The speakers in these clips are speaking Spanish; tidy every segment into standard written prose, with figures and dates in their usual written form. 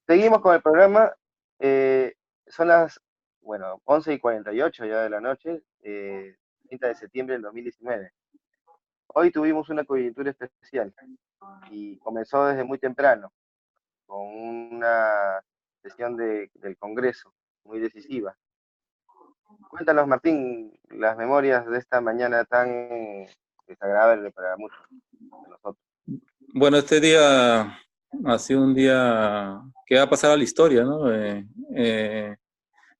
Seguimos con el programa. eh, Son las, bueno, 11:48 ya de la noche, 30 de septiembre del 2019. Hoy tuvimos una coyuntura especial y comenzó desde muy temprano con una sesión del Congreso muy decisiva. Cuéntanos, Martín, las memorias de esta mañana tan desagradable para muchos de nosotros. Bueno, este día ha sido un día que va a pasar a la historia, ¿no? En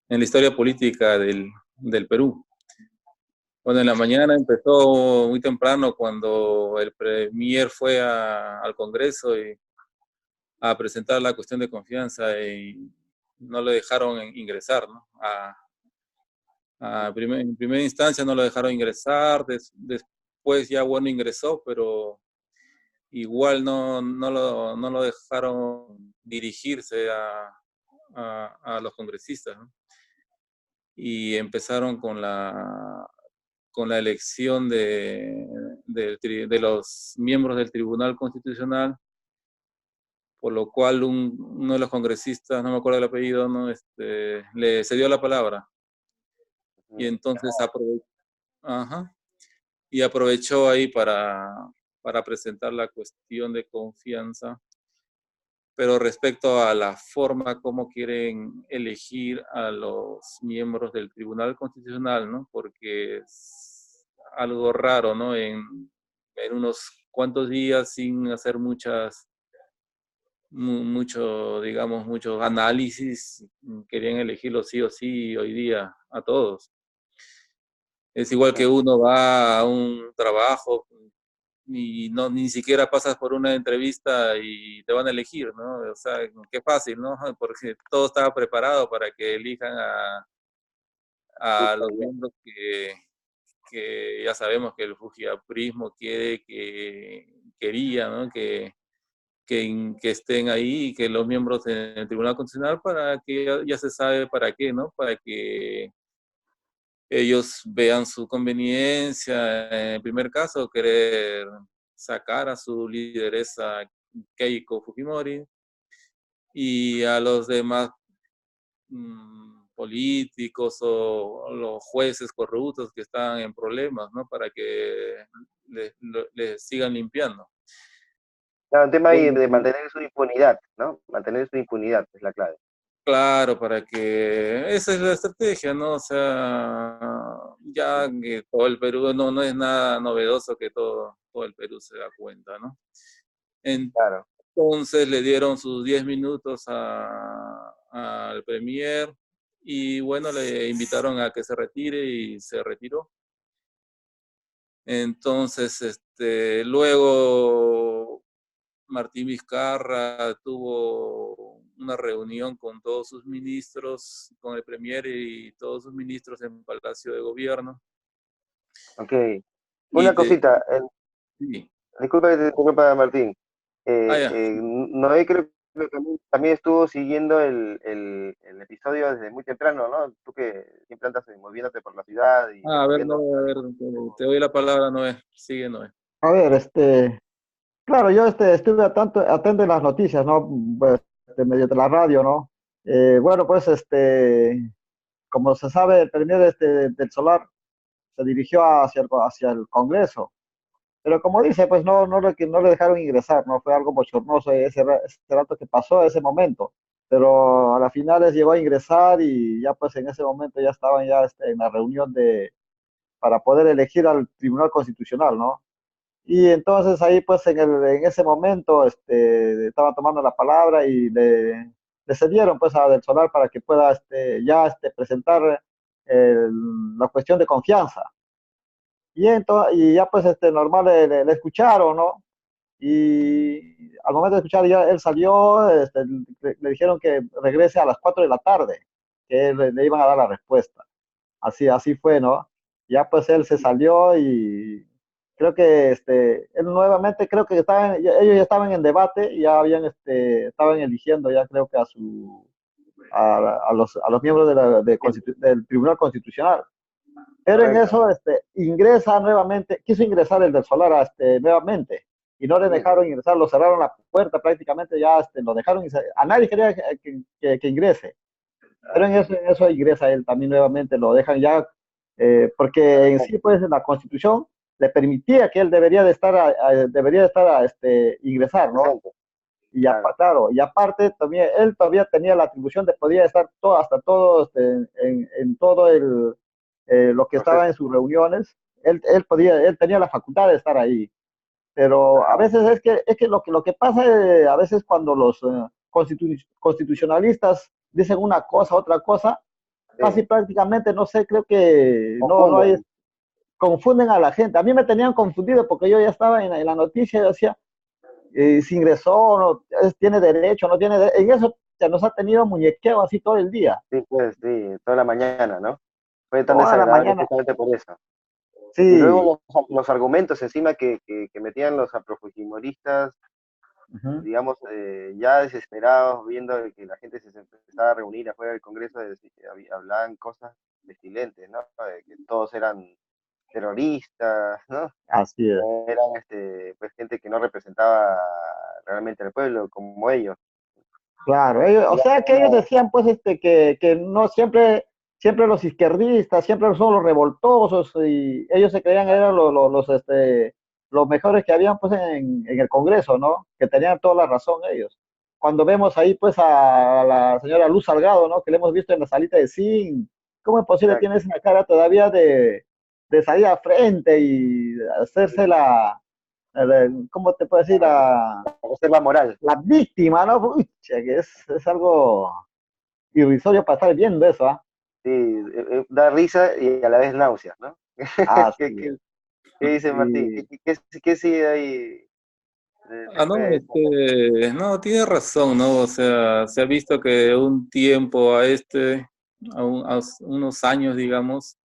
la historia política del Perú. Bueno, en la mañana empezó muy temprano cuando el premier fue al Congreso a presentar la cuestión de confianza y no le dejaron ingresar, ¿no? En primera instancia no lo dejaron ingresar, después ya bueno ingresó, pero igual no lo dejaron dirigirse a los congresistas, ¿no? Y empezaron con la elección de los miembros del Tribunal Constitucional, por lo cual uno de los congresistas, no me acuerdo el apellido, ¿no? Le cedió la palabra y entonces ajá, y aprovechó ahí para presentar la cuestión de confianza. Pero respecto a la forma como quieren elegir a los miembros del Tribunal Constitucional, ¿no? Porque es algo raro, ¿no? En unos cuantos días sin hacer muchos análisis, querían elegirlo sí o sí hoy día a todos. Es igual que uno va a un trabajo y no ni siquiera pasas por una entrevista y te van a elegir, ¿no? O sea, qué fácil, ¿no? Porque todo estaba preparado para que elijan Sí, a los también. miembros que ya sabemos que el fujiaprismo quería, ¿no? Que estén ahí y que los miembros en el Tribunal Constitucional para que ya se sabe para qué, ¿no? Para que ellos vean su conveniencia, en primer caso, querer sacar a su lideresa Keiko Fujimori y a los demás políticos o los jueces corruptos que están en problemas, ¿no? Para que les sigan limpiando. Claro, un tema ahí Bueno, de mantener su impunidad, ¿no? Mantener su impunidad es la clave. claro, para que esa es la estrategia, ¿no? O sea, ya que todo el Perú no es nada novedoso que todo el Perú se da cuenta, ¿no? Claro. Entonces le dieron sus 10 minutos al Premier y bueno, le invitaron a que se retire y se retiró. Entonces, luego Martín Vizcarra tuvo una reunión con todos sus ministros, con el Premier y todos sus ministros en Palacio de Gobierno. Ok. Y Una cosita, sí. disculpa que te interrumpa, Martín. Ya. Noé creo que también estuvo siguiendo el episodio desde muy temprano, ¿no? Tú que siempre andas moviéndote por la ciudad y A ver, recorriendo Noé, a la ver, te doy la palabra, Noé. Sigue, Noé. A ver, claro, yo estuve atento en las noticias, ¿no? Pues, medio de la radio, ¿no? Bueno, pues, como se sabe, el premier del Solar se dirigió hacia el Congreso, pero como dice, pues no le dejaron ingresar, ¿no? Fue algo bochornoso ese rato que pasó, ese momento, pero a las finales llegó a ingresar y ya pues en ese momento ya estaban ya en la reunión para poder elegir al Tribunal Constitucional, ¿no? Y entonces ahí pues en ese momento estaba tomando la palabra y le cedieron pues a Del Solar para que pueda presentar la cuestión de confianza. Y ya pues normal le escucharon, ¿no? Y al momento de escuchar ya él salió, le dijeron que regrese a las 4 de la tarde, que le iban a dar la respuesta. Así fue, ¿no? Ya pues él se salió y creo que él nuevamente, creo que ellos ya estaban en debate, ya estaban eligiendo ya creo que a los miembros del Tribunal Constitucional. Pero en correcto. eso ingresa nuevamente, quiso ingresar el del Solar nuevamente. y no le Sí, dejaron ingresar, lo cerraron la puerta prácticamente, ya lo dejaron, a nadie quería que ingrese, pero en eso ingresa él también nuevamente, lo dejan ya, porque en sí, pues, la Constitución le permitía que él debería de estar ingresar, ¿no? presente, Y ya, claro. claro, y aparte también él todavía tenía la atribución de podía estar todo, hasta todo en todo lo que estaba en Proceso. sus reuniones, él tenía la facultad de estar ahí. Pero a Ajá. veces es que lo que pasa a veces cuando los constitucionalistas dicen una cosa, otra cosa, casi Sí. prácticamente no sé, creo que no hay, Confunden. confunden a la gente. A mí me tenían confundido porque yo ya estaba en la noticia y decía, si ingresó, no, tiene derecho, no tiene derecho. En eso se nos ha tenido muñequeo así todo el día, Sí, pues, sí, toda la mañana, ¿no? Fue tan toda la desagradable mañana. justamente por eso. Y Sí. luego los argumentos encima que metían los aprofujimoristas, Ujú. digamos, ya desesperados, viendo que la gente se empezaba a reunir afuera del Congreso, hablaban cosas pestilentes, ¿no? De que todos eran terroristas, ¿no? Así es. Eran pues gente que no representaba realmente al pueblo como ellos. Claro, o Ya sea que ellos como, decían pues que no siempre los izquierdistas, siempre son los revoltosos y ellos se creían eran los mejores que habían pues en el Congreso, ¿no? Que tenían toda la razón ellos. Cuando vemos ahí pues a la señora Luz Salgado, ¿no? Que le hemos visto en la salita de zinc, ¿cómo es posible exacto, tienes una cara todavía de salir a frente y hacerse ¿cómo te puedo decir? la reserva moral. La víctima, ¿no? Uy, che, que es algo irrisorio para estar viendo eso, ¿ah? Sí, da risa y a la vez náuseas, ¿no? ¿Qué, Así qué, es. qué dice Martín? Y, ¿Qué sigue ahí No, después de esta cosa? no, tiene razón, ¿no? O sea, se ha visto que un tiempo a unos años, digamos,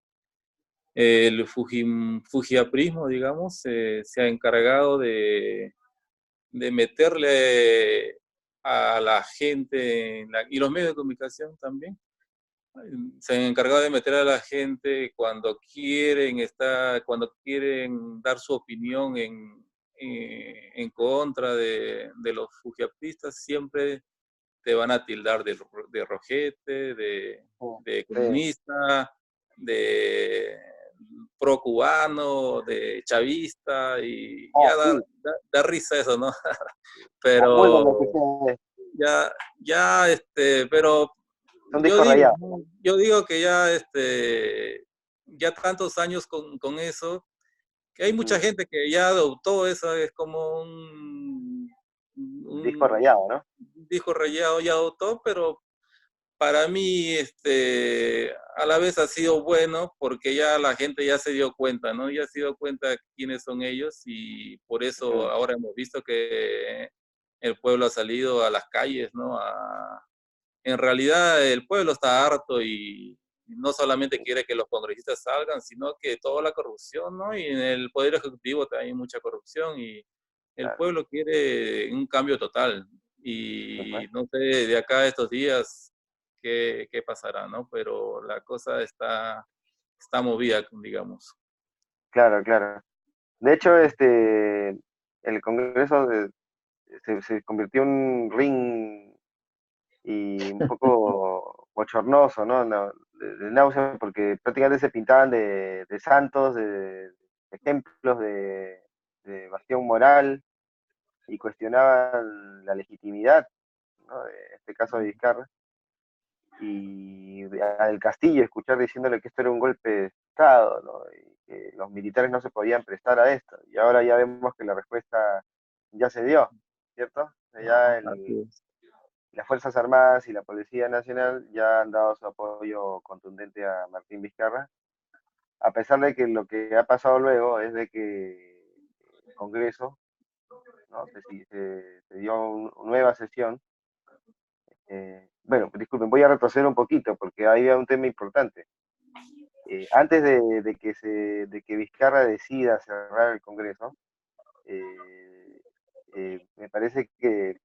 el fujiaprismo, digamos, se ha encargado de meterle a la gente y los medios de comunicación también. Se han encargado de meter a la gente cuando quieren dar su opinión en contra de los fujiapistas, siempre te van a tildar de rojete, de Sí, comunista, de pro cubano, de chavista, y ya sí, da risa eso, ¿no? abundan los Pero que pero son yo discos digo, rayados. ¿no? Yo digo que ya tantos años con eso, que hay mucha Ujú. gente que ya adoptó eso, es como Disco un rayado, ¿no? disco rayado, ya adoptó, pero para mí, a la vez ha sido bueno porque ya la gente ya se dio cuenta, ¿no? Ya se dio cuenta quiénes son ellos y por eso Ujú. ahora hemos visto que el pueblo ha salido a las calles, ¿no? En realidad el pueblo está harto y no solamente quiere que los congresistas salgan, sino que toda la corrupción, ¿no? Y en el Poder Ejecutivo también hay mucha corrupción y el Claro, pueblo quiere un cambio total. por Y supuesto. no sé, de acá a estos días, qué pasará, ¿no? Pero la cosa está movida, digamos. Claro, claro. De hecho, el Congreso se convirtió en un ring y un poco bochornoso, ¿no? No, de náusea, porque prácticamente se pintaban de santos, de ejemplos de bastión moral y cuestionaban la legitimidad, ¿no? De este caso de Vizcarra. Y al Castillo escuchar diciéndole que esto era un golpe de Estado, ¿no? Y que los militares no se podían prestar a esto. Y ahora ya vemos que la respuesta ya se dio, ¿cierto? Ya así es. las Fuerzas Armadas y la Policía Nacional ya han dado su apoyo contundente a Martín Vizcarra, a pesar de que lo que ha pasado luego es de que el Congreso, ¿no? Se dio una nueva sesión. Bueno, disculpen, voy a retroceder un poquito porque ahí hay un tema importante. Antes de que Vizcarra decida cerrar el Congreso, eh, me parece que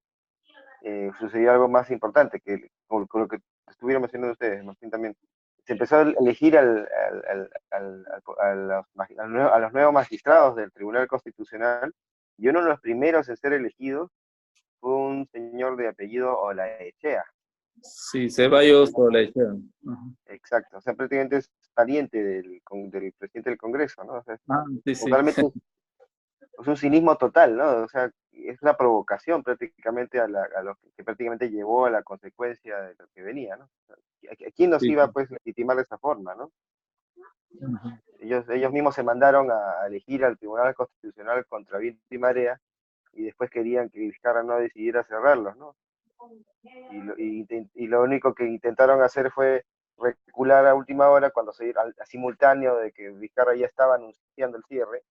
sucedió algo más importante, que con lo que estuvieron mencionando ustedes, Martín también. Se empezó a elegir a los nuevos magistrados del Tribunal Constitucional Y uno de los primeros en ser elegidos fue un señor de apellido Olaechea. Sí, Ceballos o la hicieron. Ujú. Exacto, o sea, prácticamente es pariente del presidente del Congreso, ¿no? O sea, Ah, sí, sí. totalmente, es un cinismo total, ¿no? O sea, es una provocación prácticamente a lo que prácticamente llevó a la consecuencia de lo que venía, ¿no? O sea, ¿a quién nos Sí, iba sí. pues legitimar de esa forma, ¿no? Ujú. Ellos mismos se mandaron a elegir al Tribunal Constitucional contra viento y marea y después querían que Vizcarra no decidiera cerrarlos, ¿no? Y lo único que intentaron hacer fue recular a última hora cuando a simultáneo de que Vizcarra ya estaba anunciando el cierre,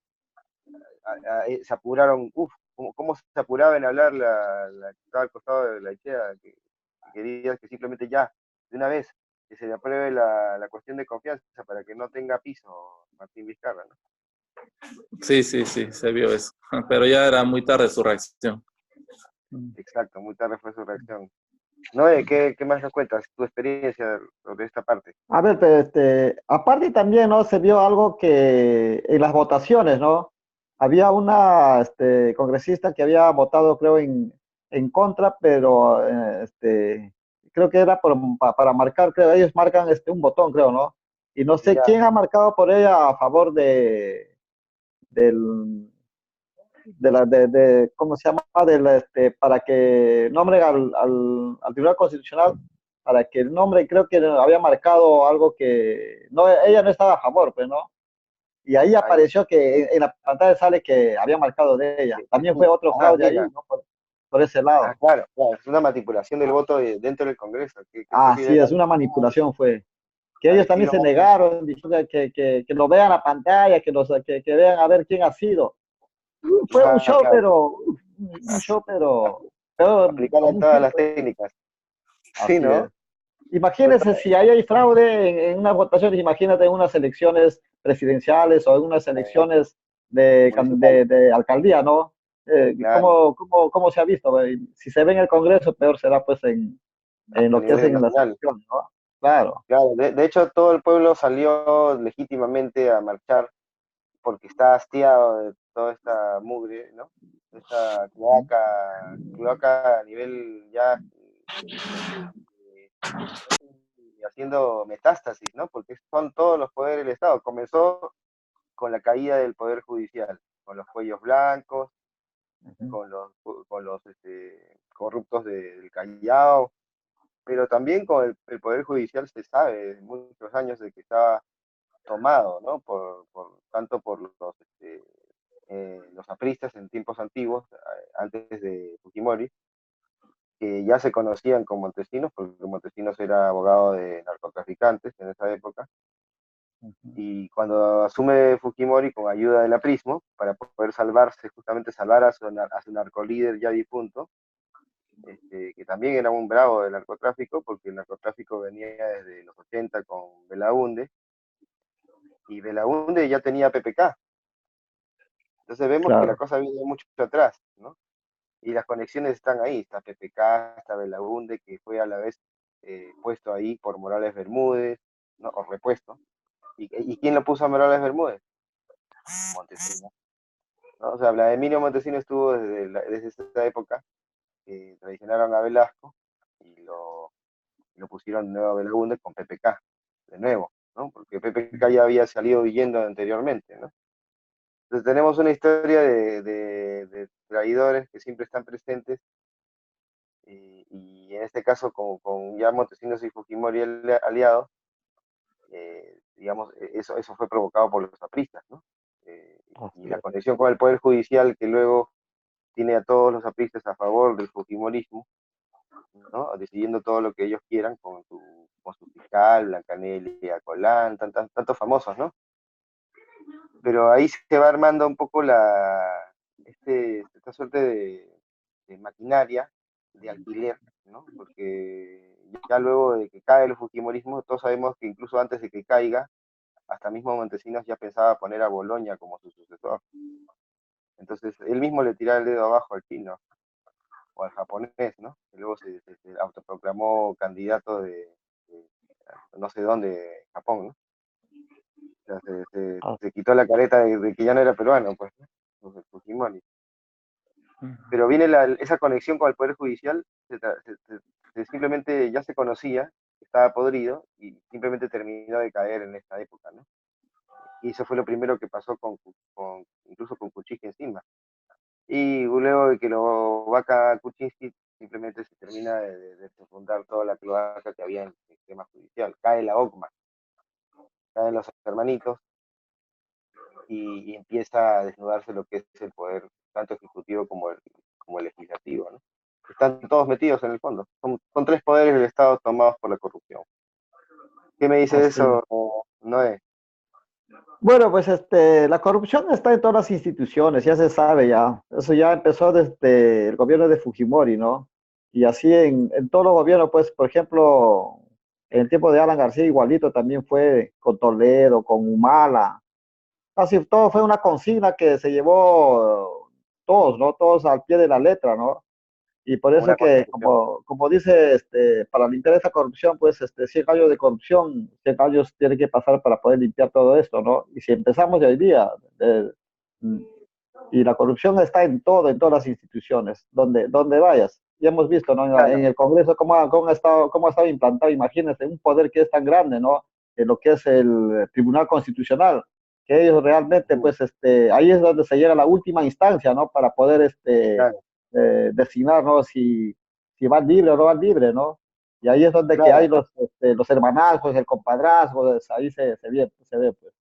se apuraron, cómo se apuraba en hablar la que estaba al costado de la ICHEA, que quería que simplemente ya, de una vez, que se le apruebe la cuestión de confianza para que no tenga piso Martín Vizcarra, ¿no? Sí, sí, sí, se vio eso. Pero ya era muy tarde su reacción. Exacto, muy tarde fue su reacción. ¿No? ¿Qué más nos cuentas? Tu experiencia sobre esta parte. A ver, pues, aparte también, ¿no? Se vio algo que en las votaciones, ¿no? Había una congresista que había votado, creo, en contra, pero creo que era para marcar, creo, ellos marcan un botón, creo, ¿no? Y no sé Ya, quién ha marcado por ella a favor del, ¿cómo se llama? Para que nombren al Tribunal Constitucional, para que el nombre, creo que había marcado algo que no, ella no estaba a favor, pues, ¿no? Y ahí ahí, apareció que en la pantalla sale que había marcado de ella. También fue otro fraude ahí, mira. ¿no? Por ese lado. Claro, claro, es una manipulación del voto dentro del Congreso. Qué Ah, terrible sí, es es una manipulación, fue. Que al ellos también estilo se Monkey. negaron, diciendo que lo vean a pantalla, que vean a ver quién ha sido. Fue un show, Claro, pero aplicarle como un todas las circo. técnicas. Sí, Así es. ¿no? Imagínense Total, si ahí hay fraude en unas votaciones, imagínate en unas elecciones presidenciales o en unas elecciones municipal, de alcaldía, ¿no? claro, ¿Cómo se ha visto? Si se ve en el Congreso, peor será pues en a lo que nivel hacen en las nacional. elecciones, ¿no? Claro. Claro, de hecho todo el pueblo salió legítimamente a marchar porque está hastiado de toda esta mugre, ¿no? Esta cloaca a nivel ya eh, haciendo metástasis, ¿no? Porque son todos los poderes del Estado. Comenzó con la caída del Poder Judicial, con los cuellos blancos, Ujú. con los corruptos del Callao, pero también con el Poder Judicial se sabe de muchos años de que estaba tomado, ¿no? Tanto por los apristas en tiempos antiguos, antes de Fujimori, que ya se conocían con Montesinos, porque Montesinos era abogado de narcotraficantes en esa época, y cuando asume Fujimori con ayuda del aprismo, para poder justamente salvar a su narcolíder ya difunto, que también era un bravo del narcotráfico, porque el narcotráfico venía desde los 80 con Belaunde, y Belaunde ya tenía PPK. Entonces vemos que la Claro. cosa viene mucho atrás, ¿no? Y las conexiones están ahí, está PPK, está Belaunde, que fue a la vez puesto ahí por Morales Bermúdez, ¿no? O repuesto. ¿Y quién lo puso a Morales Bermúdez? Montesinos, ¿no? O sea, Vladimiro Montesinos estuvo desde esa época, traicionaron a Velasco y lo pusieron de nuevo a Belaunde con PPK, de nuevo, ¿no? Porque PPK ya había salido huyendo anteriormente, ¿no? Entonces tenemos una historia de traidores que siempre están presentes, y en este caso con ya Montesinos y Fujimori aliados, digamos, eso fue provocado por los apristas, ¿no? Y Así la es. conexión con el Poder Judicial que luego tiene a todos los apristas a favor del Fujimorismo, ¿no? Decidiendo todo lo que ellos quieran con su fiscal, Blancanelia, Colán, tantos famosos, ¿no? Pero ahí se va armando un poco esta suerte de maquinaria de alquiler, ¿no? Porque ya luego de que cae el Fujimorismo, todos sabemos que incluso antes de que caiga, hasta mismo Montesinos ya pensaba poner a Boloña como su sucesor. Entonces, él mismo le tiraba el dedo abajo al chino o al japonés, ¿no? Que luego se autoproclamó candidato de no sé dónde, Japón, ¿no? O sea, se quitó la careta de que ya no era peruano, pues, ¿no? Fujimori. pero viene esa conexión con el Poder Judicial, simplemente ya se conocía, estaba podrido y simplemente terminó de caer en esta época, ¿no? Y eso fue lo primero que pasó incluso con Kuczynski encima. Y luego de que lo vaca Kuczynski, simplemente se termina de fundar toda la cloaca que había en el sistema judicial. Cae la OCMA, caen los hermanitos y empieza a desnudarse lo que es el poder, tanto ejecutivo como el legislativo, ¿no? Están todos metidos en el fondo. Son tres poderes del Estado tomados por la corrupción. ¿Qué me dice Así. eso, Noé? Bueno, pues la corrupción está en todas las instituciones, ya se sabe ya. Eso ya empezó desde el gobierno de Fujimori, ¿no? Y así en todos los gobiernos, pues, por ejemplo, en el tiempo de Alan García igualito también fue con Toledo, con Humala. Así todo fue una consigna que se llevó todos, ¿no? Todos al pie de la letra, ¿no? Y por Como eso una que, constitución. como dice, para limpiar esta corrupción, pues 100 años de corrupción, 100 años tiene que pasar para poder limpiar todo esto, ¿no? Y si empezamos de hoy día, mm, y la corrupción está en todo, en todas las instituciones, donde vayas. Ya hemos visto, ¿no? Claro, En el Congreso cómo ha estado implantado, imagínense, un poder que es tan grande, ¿no? En lo que es el Tribunal Constitucional, que ellos realmente, pues, ahí es donde se llega a la última instancia, ¿no? Para poder, claro, designar, ¿no? Si van libre o no van libre, ¿no? Y ahí es donde que hay claro. los hermanazgos, el compadrazgo, pues, ahí se ve, pues.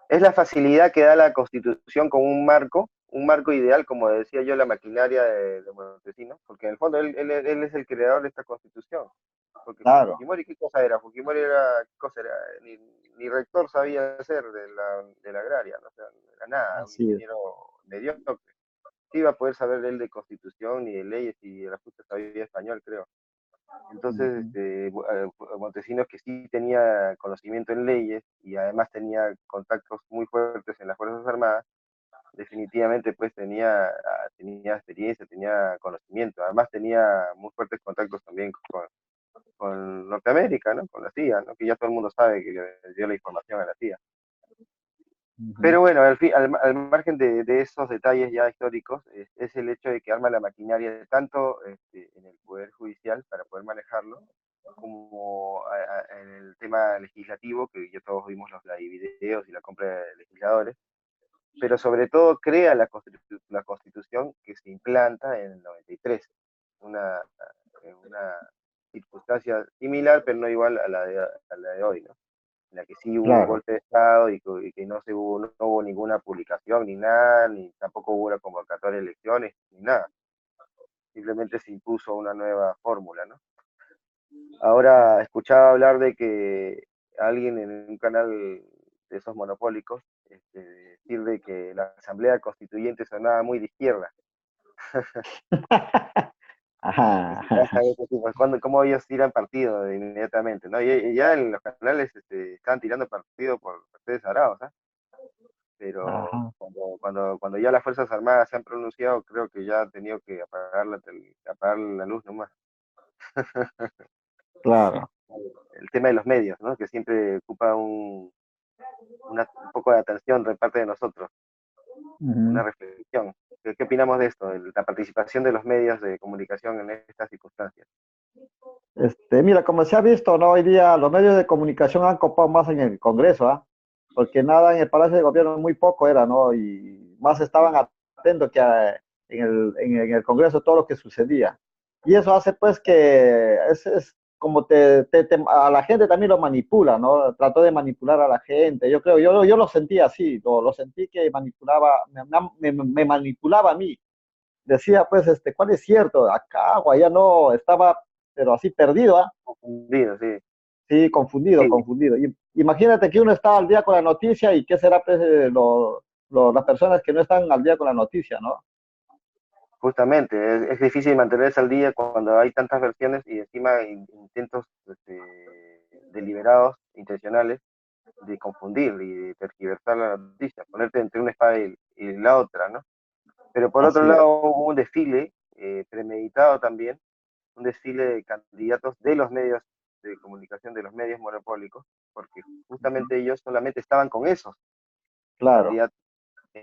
Es la facilidad que da la Constitución con un marco ideal, como decía yo, la maquinaria de Montesinos, porque en el fondo él es el creador de esta Constitución. Porque Claro, Fujimori, ¿qué cosa era? Fujimori era, ¿qué cosa era? Ni rector sabía ser de la agraria, ¿no? O sea, no era nada, un así es. ingeniero mediocre. Sí iba a poder saber él de Constitución ni de leyes y de la justa sabía español, creo. Entonces, Ujú. Montesinos, que sí tenía conocimiento en leyes y además tenía contactos muy fuertes en las Fuerzas Armadas, definitivamente pues tenía experiencia, tenía conocimiento, además tenía muy fuertes contactos también con Norteamérica, ¿no? Con la CIA, ¿no? Que ya todo el mundo sabe que le dio la información a la CIA. Ujú. Pero bueno, al margen de esos detalles ya históricos, es el hecho de que arma la maquinaria tanto en el Poder Judicial para poder manejarlo, como en el tema legislativo, que ya todos vimos los videos y la compra de legisladores, pero sobre todo crea la Constitución que se implanta en el 93, una, una circunstancia similar, pero no igual a la de hoy, ¿no? En la que sí hubo un Claro. golpe de Estado y que no hubo ninguna publicación ni nada, ni tampoco hubo una convocatoria de elecciones, ni nada. Simplemente se impuso una nueva fórmula, ¿no? Ahora escuchaba hablar de que alguien en un canal de esos monopólicos decir de que la Asamblea Constituyente sonaba muy de izquierda. Que Ajá, si ajá, pasa eso, pues, cómo ellos tiran partido inmediatamente, ¿no? Y ya en los canales están tirando partido por Mercedes Arauz, ¿ah? Pero ajá, cuando ya las Fuerzas Armadas se han pronunciado, creo que ya han tenido que apagar la luz nomás. claro. El tema de los medios, ¿no? Que siempre ocupa un poco de atención de parte de nosotros, una Ujú. reflexión. ¿Qué opinamos de esto, de la participación de los medios de comunicación en estas circunstancias? Mira, como se ha visto, ¿no? Hoy día los medios de comunicación han copado más en el Congreso, ¿ah? Porque nada en el Palacio de Gobierno muy poco era, ¿no? Y más estaban atentos que en el Congreso todo lo que sucedía. Y eso hace pues que es como a la gente también lo manipula, ¿no? Trató de manipular a la gente. Yo creo, yo lo sentí así, lo sentí que manipulaba, me manipulaba a mí. Decía, pues, ¿cuál es cierto? Acá, allá no, estaba, pero así perdido, ¿ah? Confundido, sí. Sí, confundido, Sí, confundido. Imagínate que uno está al día con la noticia y qué será, pues, las personas que no están al día con la noticia, ¿no? justamente, es difícil mantenerse al día cuando hay tantas versiones y encima intentos deliberados, intencionales, de confundir y de tergiversar la noticia, ponerte entre una espada y la otra, ¿no? Pero por otro Así es. lado hubo un desfile premeditado también, un desfile de candidatos de los medios de comunicación, de los medios monopólicos, porque justamente ellos solamente estaban con esos Claro. candidatos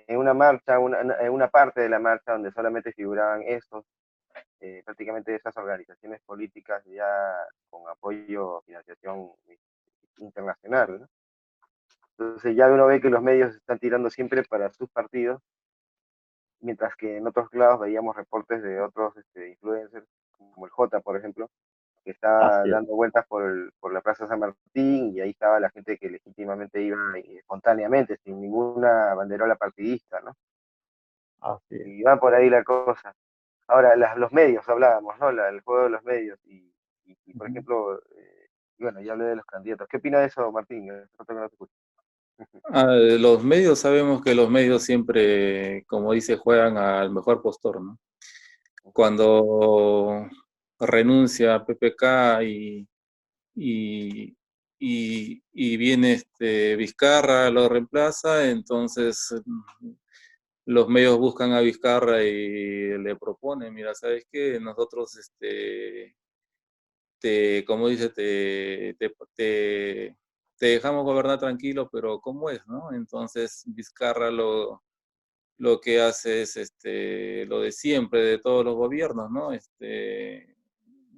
en una marcha, en una parte de la marcha donde solamente figuraban estos, prácticamente esas organizaciones políticas ya con apoyo o financiación internacional, ¿no? Entonces ya uno ve que los medios están tirando siempre para sus partidos, mientras que en otros lados veíamos reportes de otros influencers, como el J, por ejemplo, que estaba Así es, dando vueltas por la Plaza San Martín y ahí estaba la gente que legítimamente iba espontáneamente, sin ninguna banderola partidista, ¿no? así es. Y va por ahí la cosa. Ahora, los medios, hablábamos, ¿no? El juego de los medios y por Ujú. ejemplo, y bueno, ya hablé de los candidatos. ¿Qué opina de eso, Martín? Que no te escucho. Los medios, sabemos que los medios siempre, como dice, juegan al mejor postor, ¿no? Cuando renuncia a PPK y, y viene Vizcarra, lo reemplaza, entonces los medios buscan a Vizcarra y le proponen, mira, ¿sabes qué? Nosotros, como dice, te dejamos gobernar tranquilo, pero ¿cómo es, no? Entonces Vizcarra lo que hace es lo de siempre, de todos los gobiernos, ¿no?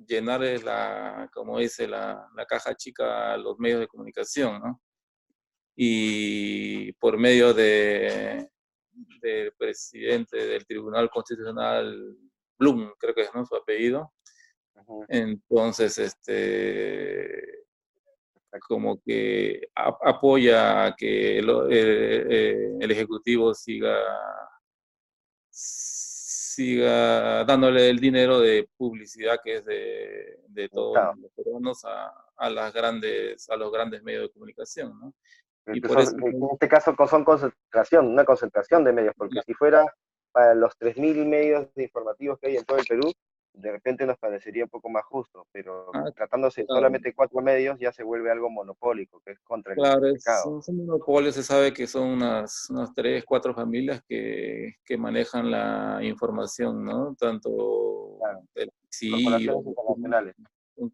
Llenarles como dice, la caja chica a los medios de comunicación, ¿no? Y por medio del presidente del Tribunal Constitucional, Blum, creo que es, ¿no?, su apellido. Ujú. Entonces, como que apoya a que el Ejecutivo siga dándole el dinero de publicidad que es de todos Claro, los peruanos a los grandes medios de comunicación, ¿no? Y que por eso, en este caso son concentración, una concentración de medios, porque si fuera para los 3.000 medios informativos que hay en todo el Perú, de repente nos parecería un poco más justo, pero ah, tratándose de claro, solamente 4 medios ya se vuelve algo monopólico, que es contra el claro, mercado. son monopolios, se sabe que son unas 3, 4 familias que manejan la información, ¿no? Tanto Claro, televisivos, corporaciones internacionales. con Es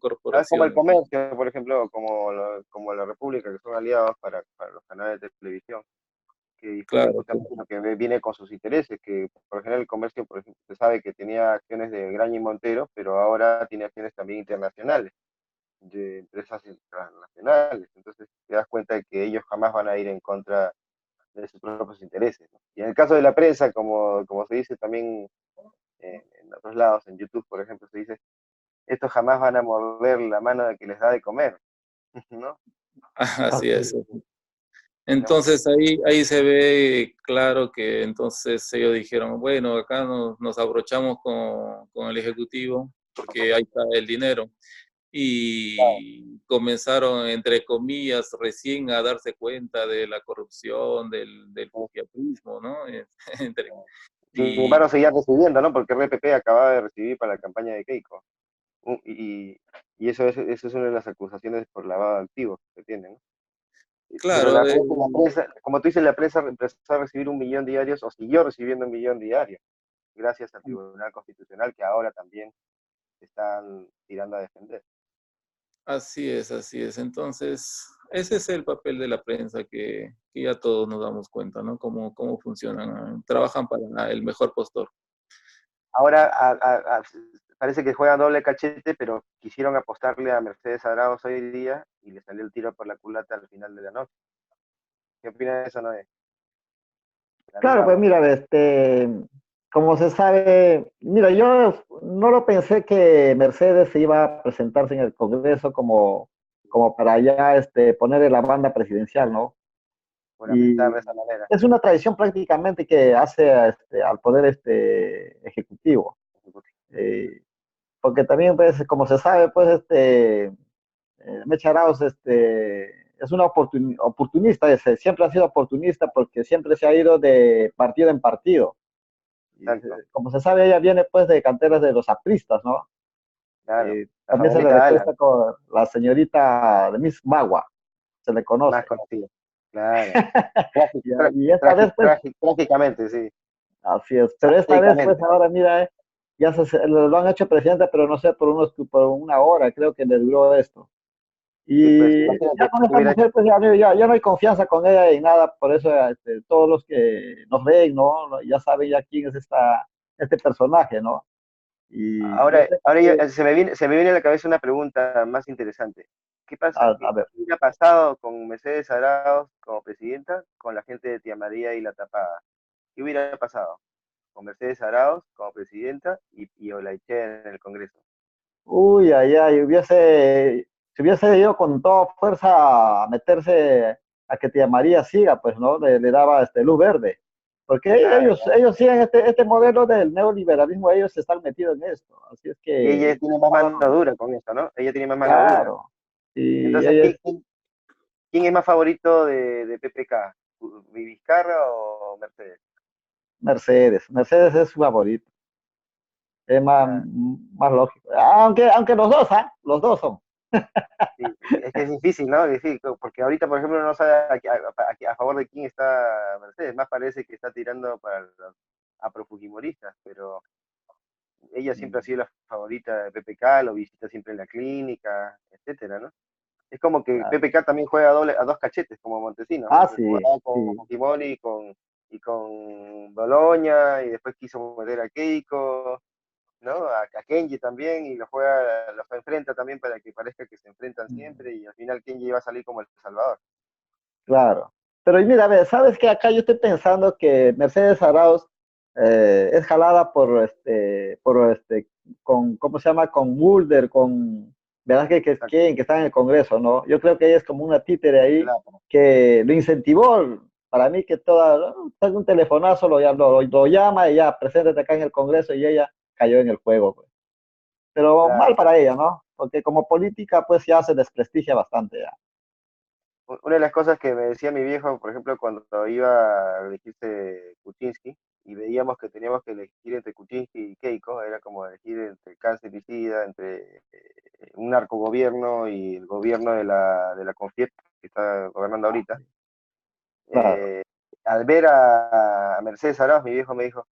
como el corporaciones. comercio, por ejemplo, como la República, que son aliados para los canales de televisión, que difunden Claro, claro, justamente lo que viene con sus intereses, que por lo general el comercio, por ejemplo, se sabe que tenía acciones de Graña y Montero, pero ahora tiene acciones también internacionales, de empresas internacionales. Entonces te das cuenta de que ellos jamás van a ir en contra de sus propios intereses, ¿no? Y en el caso de la prensa, como se dice también en otros lados, en YouTube, por ejemplo, se dice, estos jamás van a morder la mano de que les da de comer, ¿no? así Así es. es. Digamos, Entonces ahí se ve claro que entonces ellos dijeron, bueno, acá nos abrochamos con el Ejecutivo porque ahí está el dinero. Y comenzaron, entre comillas, recién a darse cuenta de la corrupción, del fujiapismo, ¿no? sin Y embargo, seguía recibiendo, ¿no? Porque RPP acababa de recibir para la campaña de Keiko. Y eso es una de las acusaciones por lavado de activos que tienen, ¿no? Pero claro, la prensa, como tú dices, la prensa empezó a recibir 1 millón diarios o siguió recibiendo 1 millón diario, gracias al Tribunal Constitucional que ahora también están tirando a defender. así es, así es. Entonces, ese es el papel de la prensa que ya todos nos damos cuenta, ¿no? Cómo funcionan, trabajan para el mejor postor. Ahora parece que juegan doble cachete, pero quisieron apostarle a Mercedes Arauz hoy día y le salió el tiro por la culata al final de la noche. ¿Qué opinas de eso, Noé? Ganó Claro, pues Arauz. mira, como se sabe, mira, yo no lo pensé que Mercedes se iba a presentarse en el Congreso como para ya poner en la banda presidencial, ¿no? Juramentar Y de esa manera. es una tradición prácticamente que hace al poder ejecutivo. Eh, Porque también, pues, como se sabe, pues, Mecha Arauz, es una oportunista, siempre ha sido oportunista porque siempre se ha ido de partido en partido. Y, Exacto. como se sabe, ella viene, pues, de canteras de los apristas, ¿no? Claro. La También se le favorita Alan, recuesta con la señorita de Miss Magua, se le más conoce. conocida. Claro. Y esta vez, pues, Trágicamente, sí. así es. Pero esta vez, pues, Trágicamente. ahora, mira, lo han hecho presidente, pero no sé, por una hora creo que le duró esto. Sí, pues Y ya imagínate con que esta hubiera, mujer, pues ya no hay confianza con ella en nada, por eso todos los que nos ven, ¿no? Ya saben ya quién es este personaje, ¿no? Y yo ahora, sé ahora que, se me viene a la cabeza una pregunta más interesante. ¿Qué pasa? a ver, ¿Qué hubiera pasado con Mercedes Arauz como presidenta con la gente de Tía María y La Tapada? ¿Qué hubiera pasado con Mercedes Arauz como presidenta y Olaiche en el Congreso? uy, si hubiese ido con toda fuerza a meterse a que Tía María siga, pues, ¿no? Le daba luz verde. Porque Claro, ellos siguen este modelo del neoliberalismo, ellos están metidos en esto. Así es y ella que, tiene más bueno, mano dura con eso, ¿no? Ella tiene más mano dura. claro. Y Entonces, ellos, ¿quién es más favorito de PPK? ¿Vizcarra o Mercedes? Mercedes es su favorito. Es Ah, más lógico. Aunque los dos son. sí, es que es difícil, ¿no? Es difícil, porque ahorita, por ejemplo, no sabe a favor de quién está Mercedes. Más parece que está tirando para los aprofujimoristas, pero ella siempre ha sido la favorita de PPK, lo visita siempre en la clínica, etcétera, ¿no? Es como que Claro. PPK también juega a dos cachetes, como Montesinos, ¿no? Ah, Que sí, jugaba con sí. Fujimori y con Boloña, y después quiso meter a Keiko, ¿no? A Kenji también, y los enfrenta también para que parezca que se enfrentan siempre, y al final Kenji va a salir como el Salvador. Claro. Pero y mira, a ver, ¿sabes qué? Acá yo estoy pensando que Mercedes Arauz es jalada con, ¿cómo se llama? Con Mulder, ¿verdad? Exacto. Que está en el Congreso, ¿no? Yo creo que ella es como una títere ahí Claro, que lo incentivó. Para mí que un telefonazo, lo llama y ya, preséntate acá en el Congreso y ella cayó en el juego, pues. Pero claro, mal claro. para ella, ¿no? Porque como política, pues ya se desprestigia bastante ya. Una de las cosas que me decía mi viejo, por ejemplo, cuando iba a elegirse Kuczynski, y veíamos que teníamos que elegir entre Kuczynski y Keiko, era como elegir entre cáncer y SIDA, entre un narcogobierno y el gobierno de la CONFIEP, que está gobernando ahorita. Claro. Eh, Al ver a Mercedes Arauz, mi viejo me dijo,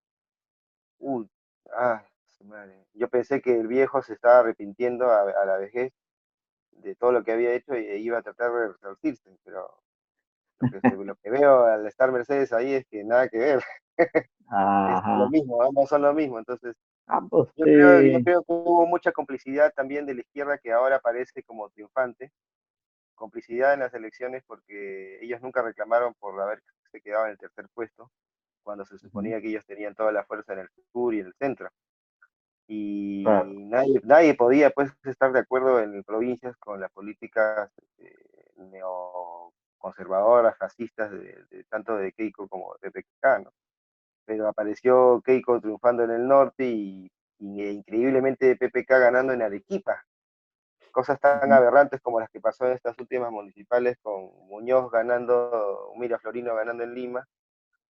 uy, su madre. Yo pensé que el viejo se estaba arrepintiendo a la vejez de todo lo que había hecho e iba a tratar de resarcirse, pero lo que veo al estar Mercedes ahí es que nada que ver, es lo Ajá. mismo, ambos son lo mismo. Entonces, Ah, pues yo sí. creo que hubo mucha complicidad también de la izquierda que ahora parece como triunfante, complicidad en las elecciones porque ellos nunca reclamaron por haberse quedado en el tercer puesto, cuando se Ujú. suponía que ellos tenían toda la fuerza en el sur y en el centro. Claro. Y nadie podía pues estar de acuerdo en provincias con las políticas neoconservadoras, fascistas, tanto de Keiko como de PK, ¿no? Pero apareció Keiko triunfando en el norte y increíblemente PPK ganando en Arequipa. Cosas tan Ujú. aberrantes como las que pasó en estas últimas municipales con Muñoz ganando, Miraflorino ganando en Lima,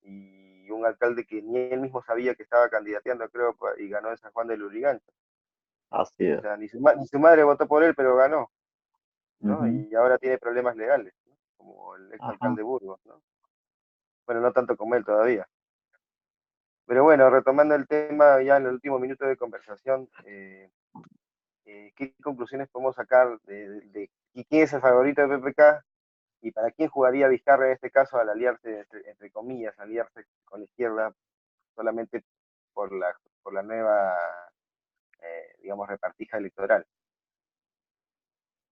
y un alcalde que ni él mismo sabía que estaba candidateando, creo, y ganó en San Juan del Lurigancho. Así O es. sea, ni su madre votó por él, pero ganó, ¿no? Ujú. Y ahora tiene problemas legales, ¿no? Como el Ajá. exalcalde Burgos, ¿no? Bueno, no tanto como él todavía. Pero bueno, retomando el tema ya en el último minuto de conversación, ¿qué conclusiones podemos sacar de quién es el favorito de PPK y para quién jugaría Vizcarra en este caso al aliarse, entre comillas, aliarse con la izquierda solamente por la nueva, digamos, repartija electoral?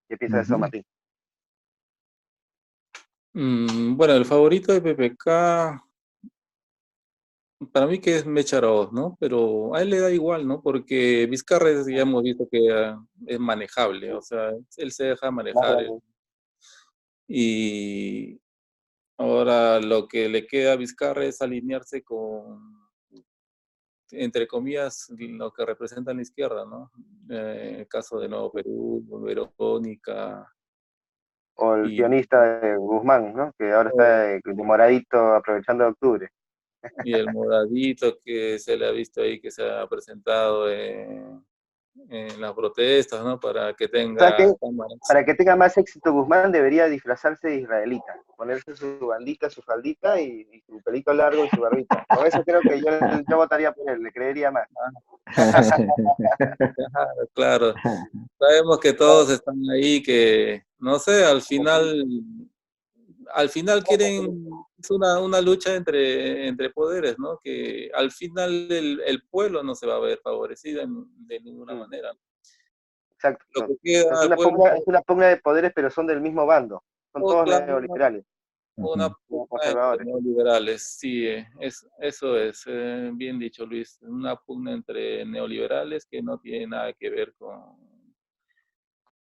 ¿Qué piensas de eso, Ujú. Martín? Bueno, el favorito de PPK, para mí que es Mecharoz, ¿no? Pero a él le da igual, ¿no? Porque Vizcarra ya hemos visto que es manejable, o sea, él se deja Más manejar. grande. Y ahora lo que le queda a Vizcarra es alinearse con, entre comillas, lo que representa la izquierda, ¿no? El caso de Nuevo Perú, Verónica O el y, pianista de Guzmán, ¿no? Que ahora está de moradito aprovechando octubre. y el Moradito que se le ha visto ahí que se ha presentado en las protestas, ¿no? Para que ¿Sabes qué? tenga cámaras. Para que tenga más éxito Guzmán debería disfrazarse de israelita, ponerse su bandita, su faldita y su pelito largo y su barbita. Con eso creo que yo votaría por él, le creería más. Claro, claro. Sabemos que todos están ahí, que no sé, al final quieren, es una lucha entre poderes, ¿no? Que al final el pueblo no se va a ver favorecido de ninguna Mm, manera. Lo exacto. que queda al pueblo Es una pugna de poderes, pero son del mismo bando. Son todos claro, neoliberales, una pugna entre conservadores. neoliberales, sí, eso es, bien dicho Luis, una pugna entre neoliberales que no tiene nada que ver